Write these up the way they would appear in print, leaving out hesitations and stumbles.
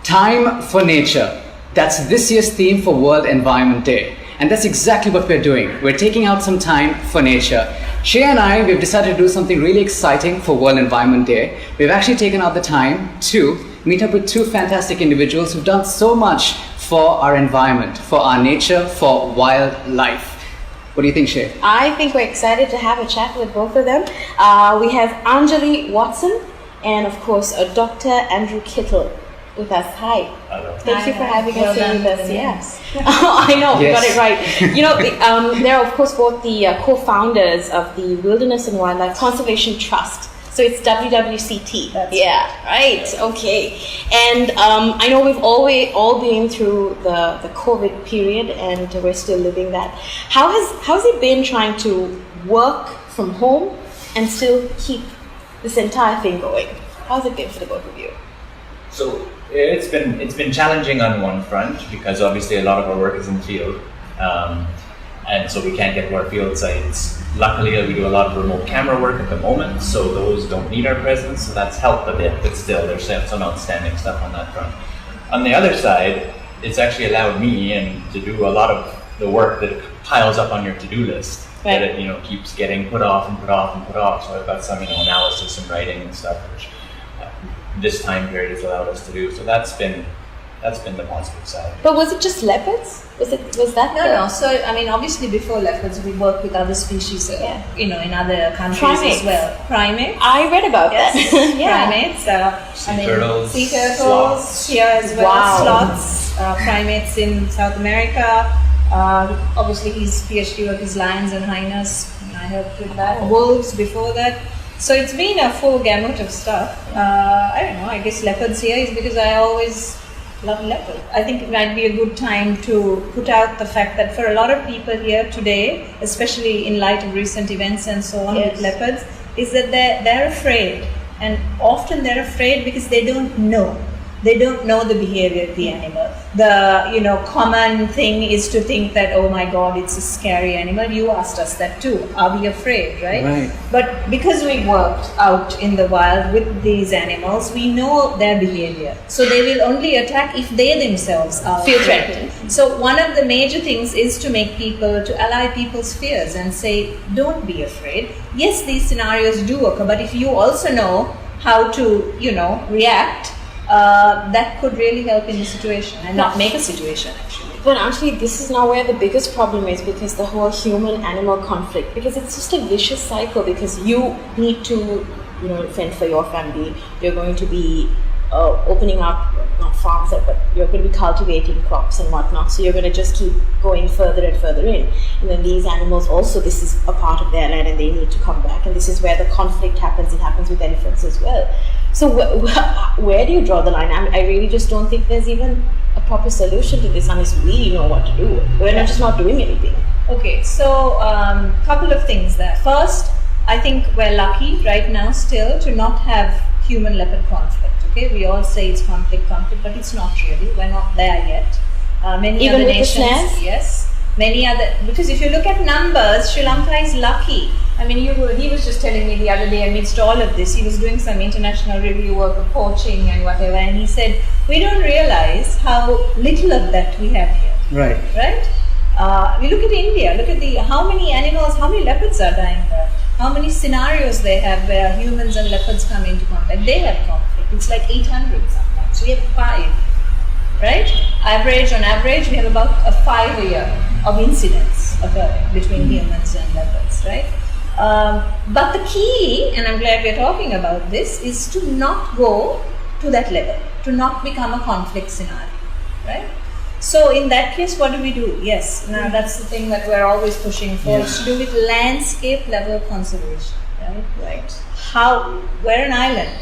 Time for nature. That's this year's theme for World Environment Day. And that's exactly what we're doing. We're taking out some time for nature. Shey and I, we've decided to do something really exciting for World Environment Day. We've actually taken out the time to meet up with two fantastic individuals who've done so much for our environment, for our nature, for wildlife. What do you think, Shey? I think we're excited to have a chat with both of them. We have Anjali Watson and, of course, Dr. Kittle with us. Hi. Hello. Thank you for having us here with us. Yes. I know, we Yes. got it right. You know, they're, of course, both the co-founders of the Wilderness and Wildlife Conservation Trust. So it's WWCT. Yeah, right. Okay. And I know we've all been through the COVID period, and we're still living that. How's it been trying to work from home and still keep this entire thing going? How's it been for the both of you? So it's been challenging on one front because obviously a lot of our work is in the field, and so we can't get to our field sites. Luckily, we do a lot of remote camera work at the moment, so those don't need our presence, so that's helped a bit, but still there's some outstanding stuff on that front. On the other side, it's actually allowed me to do a lot of the work that piles up on your to-do list, right. that it keeps getting put off and put off and put off, so I've got some analysis and writing and stuff, which this time period has allowed us to do, so that's been the positive side. But was it just leopards? Was that? No. So I mean, obviously, before leopards, we work with other species, in other countries Primates. as well. Primates. I read about Yes. that. Yeah. Primates. Sea turtles sloths. here as well. Wow. Sloths. Primates in South America. Obviously, his PhD work is lions and hyenas. I helped with that. Wolves before that. So it's been a full gamut of stuff. I don't know. I guess leopards here is because I always love leopard. I think it might be a good time to put out the fact that for a lot of people here today, especially in light of recent events and so on with leopards, is that they're afraid, and often they're afraid because they don't know. They don't know the behavior of the animal. The common thing is to think that, oh my God, it's a scary animal. You asked us that too. Are we afraid, right? Right. But because we worked out in the wild with these animals, we know their behavior. So they will only attack if they themselves are Feel afraid. threatened. So one of the major things is to make people, to allay people's fears and say, don't be afraid. Yes, these scenarios do occur, but if you also know how to, react, that could really help in the situation and not make a situation actually. But actually, this is now where the biggest problem is, because the whole human-animal conflict, because it's just a vicious cycle, because you need to, fend for your family. You're going to be opening up, not farms, but you're going to be cultivating crops and whatnot, so you're going to just keep going further and further in. And then these animals also, this is a part of their land and they need to come back, and this is where the conflict happens. It happens with elephants as well. So where do you draw the line? I really just don't think there's even a proper solution to this unless we know what to do. We're just not doing anything. Okay, so couple of things there. First, I think we're lucky right now still to not have human-leopard conflict. Okay, we all say it's conflict, but it's not really. We're not there yet. Many Even other with nations, the snares? yes. Many other, because if you look at numbers, Sri Lanka is lucky. I mean, he was just telling me the other day, amidst all of this, he was doing some international review work of poaching and whatever, and he said, we don't realize how little of that we have here. Right. Right? We look at India, look at how many animals, how many leopards are dying there, how many scenarios they have where humans and leopards come into contact. They have conflict. It's like 800 sometimes. We have 5, right? On average, we have about 5 a year of incidents occurring between humans and leopards, right? But the key, and I'm glad we're talking about this, is to not go to that level, to not become a conflict scenario, right? So in that case, what do we do? Yes, now that's the thing that we're always pushing for, is to do with landscape level conservation, right? We're an island.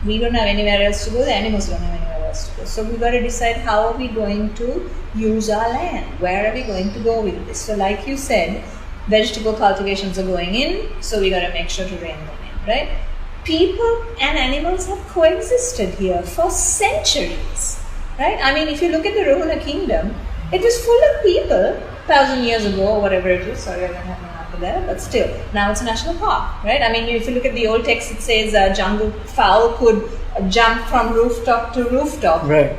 We don't have anywhere else to go, the animals don't have anywhere else to go. So we've got to decide, how are we going to use our land? Where are we going to go with this? So like you said, vegetable cultivations are going in, so we got to make sure to rein them in, right? People and animals have coexisted here for centuries, right? I mean, if you look at the Rohuna kingdom, it was full of people 1,000 years ago, or whatever it is. Sorry, I don't have my answer there, but still, now it's a national park, right? I mean, if you look at the old text, it says jungle fowl could jump from rooftop to rooftop Right.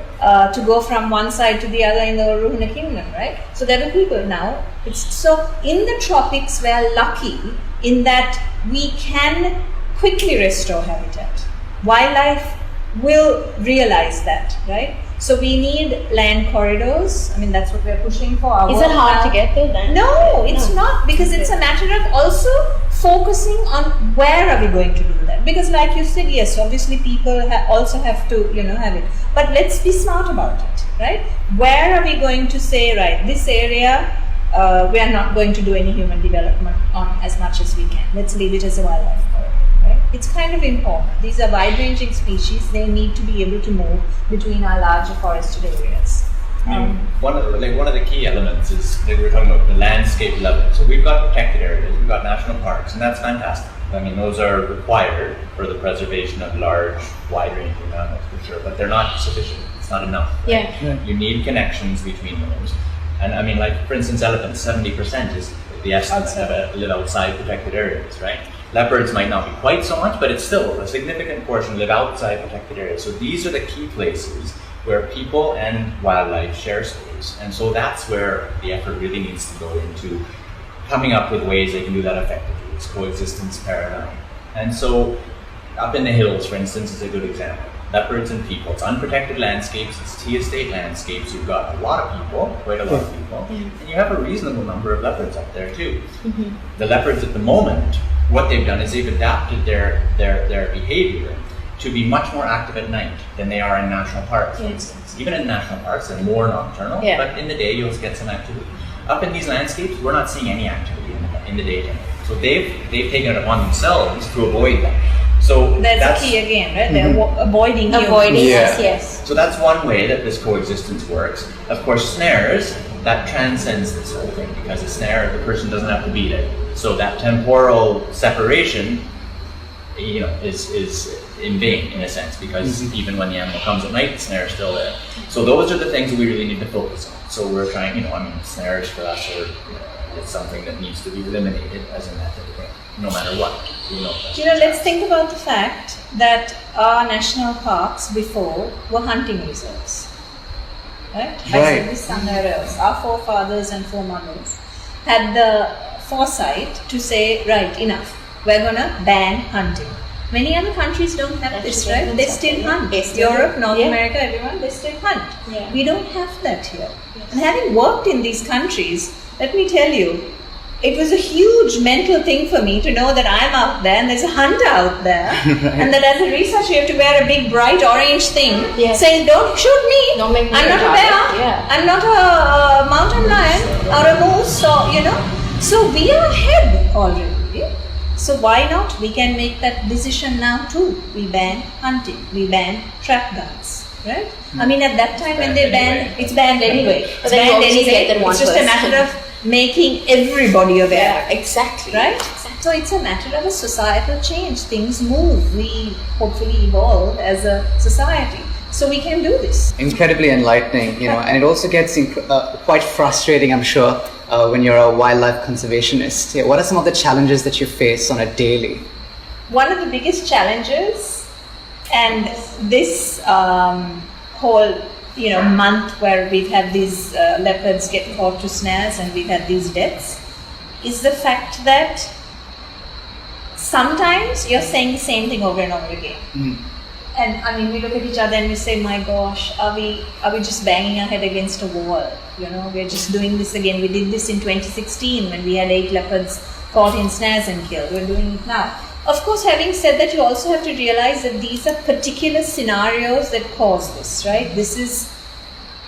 to go from one side to the other in the Ruhuna Kingdom, right? So there were people now. So in the tropics, we're lucky in that we can quickly restore habitat. Wildlife will realize that, right? So we need land corridors. I mean, that's what we're pushing for. Is it hard to get there then? No, it's not, because it's a matter of also focusing on where are we going to do that. Because like you said, yes, obviously people also have to, have it. But let's be smart about it, right? Where are we going to say, right, this area, we are not going to do any human development on as much as we can. Let's leave it as a wildlife corridor. Right? It's kind of important. These are wide-ranging species. They need to be able to move between our larger forested areas. I mean, one of the key elements is that we're talking about the landscape level. So we've got protected areas, we've got national parks, and that's fantastic. I mean, those are required for the preservation of large, wide-ranging animals, for sure, but they're not sufficient. It's not enough. Right? Yeah. You need connections between those. And I mean, like, for instance, elephants, 70% is the estimate that live outside protected areas, right? Leopards might not be quite so much, but it's still a significant portion live outside protected areas. So these are the key places where people and wildlife share space. And so that's where the effort really needs to go into coming up with ways they can do that effectively. It's coexistence paradigm. And so up in the hills, for instance, is a good example. Leopards and people. It's unprotected landscapes, it's tea estate landscapes. You've got a lot of people, quite a lot of people, and you have a reasonable number of leopards up there too. Mm-hmm. The leopards at the moment, what they've done is they've adapted their behavior to be much more active at night than they are in national parks, for instance. Even in national parks, they're more nocturnal, but in the day you'll get some activity. Up in these landscapes, we're not seeing any activity in the daytime. So they've taken it upon themselves to avoid that. So that's the key again, right? They're avoiding yes. So that's one way that this coexistence works. Of course, snares, that transcends this whole thing, because a snare, the person doesn't have to be there. So that temporal separation, is in vain in a sense, because even when the animal comes at night, the snare is still there. So those are the things that we really need to focus on. So we're trying, snares for us are, it's something that needs to be eliminated as a method, no matter what. Let's think about the fact that our national parks before were hunting reserves. Right? I said this somewhere else. Our forefathers and foremothers had the foresight to say, right, enough. We're going to ban hunting. Many other countries don't have this, right? They still hunt. Europe, North America, everyone, they still hunt. Yeah. We don't have that here. Yes. And having worked in these countries, let me tell you, it was a huge mental thing for me to know that I'm out there and there's a hunter out there, and that as a researcher you have to wear a big bright orange thing saying, don't shoot me, don't make me I'm not a bear, I'm not a mountain lion or a moose, so we are ahead already. So why not? We can make that decision now too. We ban hunting, we ban trap guns. Right? I mean, at that time when they banned, it's banned anyway. It's banned anyway. It's just a matter of making everybody aware. Yeah, exactly. Right? Exactly. So it's a matter of a societal change. Things move. We hopefully evolve as a society. So we can do this. Incredibly enlightening, and it also gets quite frustrating, I'm sure, when you're a wildlife conservationist. Yeah, what are some of the challenges that you face on a daily? One of the biggest challenges, and this whole month where we've had these leopards get caught to snares and we've had these deaths, is the fact that sometimes you're saying the same thing over and over again. Mm-hmm. And I mean, we look at each other and we say, my gosh, are we just banging our head against a wall? We're just doing this again. We did this in 2016 when we had 8 leopards caught in snares and killed. We're doing it now. Of course, having said that, you also have to realize that these are particular scenarios that cause this, right? This is,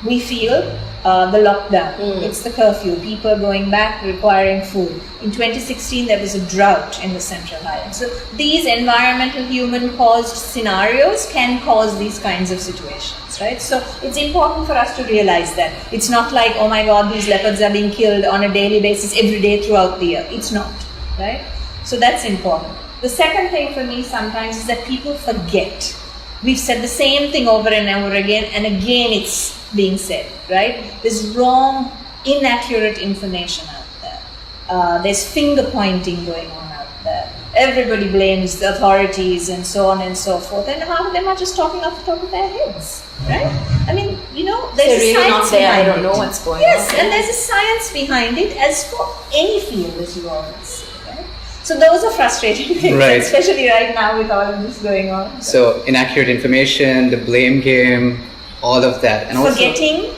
we feel, the lockdown. It's the curfew, people going back, requiring food. In 2016, there was a drought in the Central Highlands. So these environmental human-caused scenarios can cause these kinds of situations, right? So it's important for us to realize that. It's not like, oh my God, these leopards are being killed on a daily basis every day throughout the year. It's not, right? So that's important. The second thing for me sometimes is that people forget. We've said the same thing over and over again, and again it's being said, right? There's wrong, inaccurate information out there. There's finger pointing going on out there. everybody blames the authorities and so on and so forth, and half of them are just talking off the top of their heads, right? I mean, there's They're a really science not there. I behind don't know it. what's going Yes, on. and there's a science behind it, as for any field, as you always say, right? So those are frustrating things, Right. especially right now with all of this going on. So inaccurate information, the blame game, all of that, and also Forgetting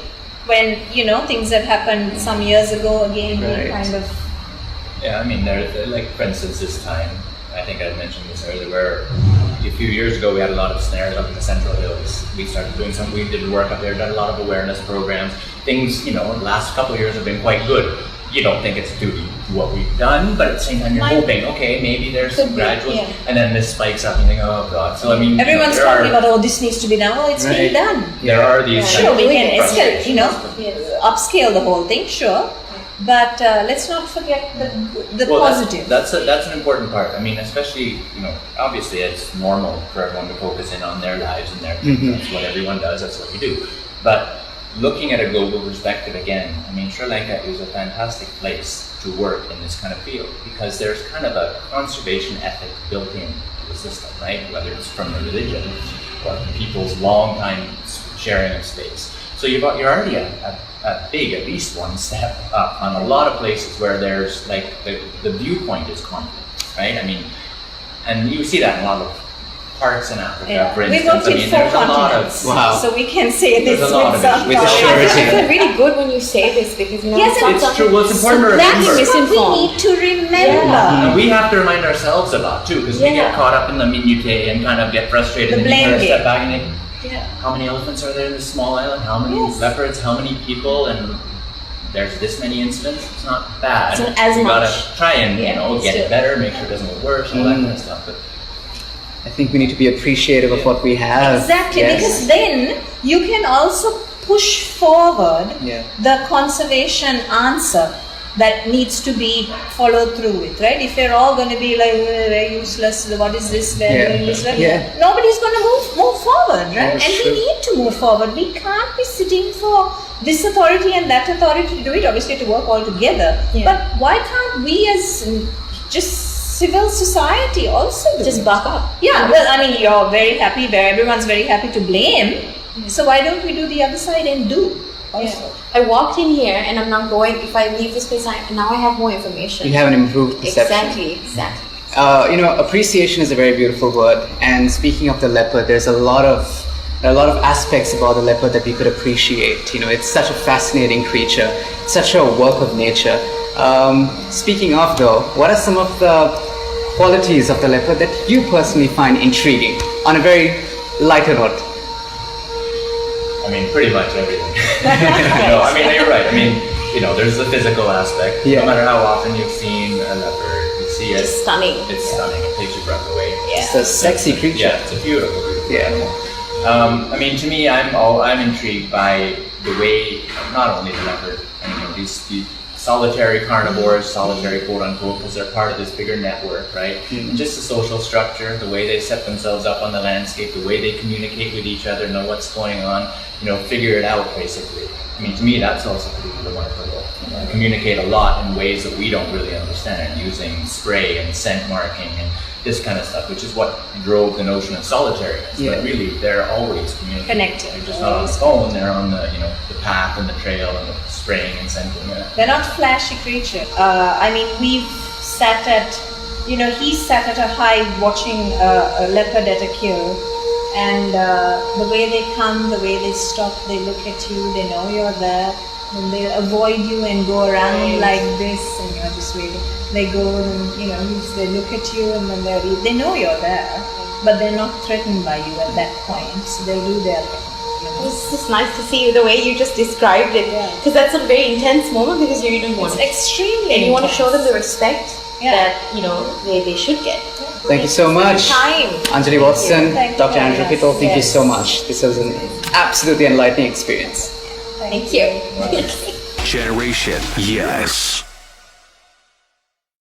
when things that happened some years ago again, Right. being kind of. Yeah, I mean, there, like for instance, this time, I think I mentioned this earlier, where a few years ago we had a lot of snares up in the Central Hills. We started doing some, we did work up there, done a lot of awareness programs. Things, the last couple of years have been quite good. You don't think it's due to what we've done, but at the same time you're hoping, okay, maybe there's some gradual, and then this spikes up and you think, oh God. So I mean, Everyone's talking about, oh, this needs to be done. Oh, it's being Right. done. there are these. Sure, we can escalate, frustrations. upscale the whole thing, sure. But let's not forget the Well, positive. that's an important part. I mean, especially, obviously it's normal for everyone to focus in on their lives and their that's what everyone does, that's what we do. But looking at a global perspective again, I mean, Sri Lanka is a fantastic place to work in this kind of field because there's kind of a conservation ethic built into the system, right? Whether it's from the religion or people's long time sharing of space. So you're already a big, at least one step up on a lot of places where there's like the viewpoint is conflict, right? I mean, and you see that in a lot of parts in Africa, for We instance. worked in 4 there's a lot of continents, Wow. so we can say this There's a lot with of some issues. With pride. surety. I feel really good when you say this because Yes, it's not it's something true. Well, it's important to That's remember. what we misinformed. need to remember. And we have to remind ourselves a lot too, because we get caught up in the minutiae and kind of get frustrated. The and you blame kind of game. step back and think, how many elephants are there in this small island? How many leopards? How many people? And there's this many incidents. It's not bad. It's not as you gotta much. try and get still. it better, make sure it doesn't get worse, all that kind of stuff. But I think we need to be appreciative of what we have. Exactly, Yes. because then you can also push forward Yeah. the conservation answer that needs to be followed through with, right? If you're all going to be like, very useless, what is this, we're doing this, nobody's going to move forward, right? That's And true. we need to move forward. We can't be sitting for this authority and that authority to do it, obviously to work all together. But why can't we as just civil society also do Just it? buck up. Yeah, well, I mean, you're very happy, where everyone's very happy to blame. So why don't we do the other side and do also? I walked in here and I'm not going, if I leave this place, now I have more information. You have an improved perception. Exactly. Appreciation is a very beautiful word. And speaking of the leopard, there are a lot of aspects about the leopard that we could appreciate. It's such a fascinating creature, such a work of nature. Speaking of though, what are some of the qualities of the leopard that you personally find intriguing on a very lighter note? I mean, pretty much everything. No, I mean, you're right. I mean, there's the physical aspect. Yeah. No matter how often you've seen a leopard, you see it. It's stunning. It's stunning. It takes your breath away. It's a sexy creature. Yeah, it's a beautiful, beautiful Yeah. animal. I mean, to me, I'm intrigued by the way not only the leopard, these solitary carnivores, solitary quote unquote, because they're part of this bigger network, right? And just the social structure, the way they set themselves up on the landscape, the way they communicate with each other, know what's going on, figure it out basically. I mean, to me, that's also pretty remarkable. Communicate a lot in ways that we don't really understand, using spray and scent marking and this kind of stuff, which is what drove the notion of solitariness. Yeah. But really, they're always communicating. Connected. They're just not on the phone. They're on the the path and the trail and the spraying and scenting. Yeah. They're not flashy creatures. I mean, we've sat at, he sat at a hide watching a leopard at a kill, and the way they come, the way they stop, they look at you, they know you're there, and they avoid you and go around like this, and you're just waiting. They go and, they look at you, and then they know you're there, but they're not threatened by you at that point, so they'll do their thing. It's just nice to see the way you just described it, because that's a very intense moment because you don't want It's extremely and you want to intense. show them the respect that they should get. Thank you so much, Time. Anjali Watson, Thank you Dr. very Andrew much. Kittle. Thank you Yes. so much. This was an absolutely enlightening experience. Thank you. Generation Yes.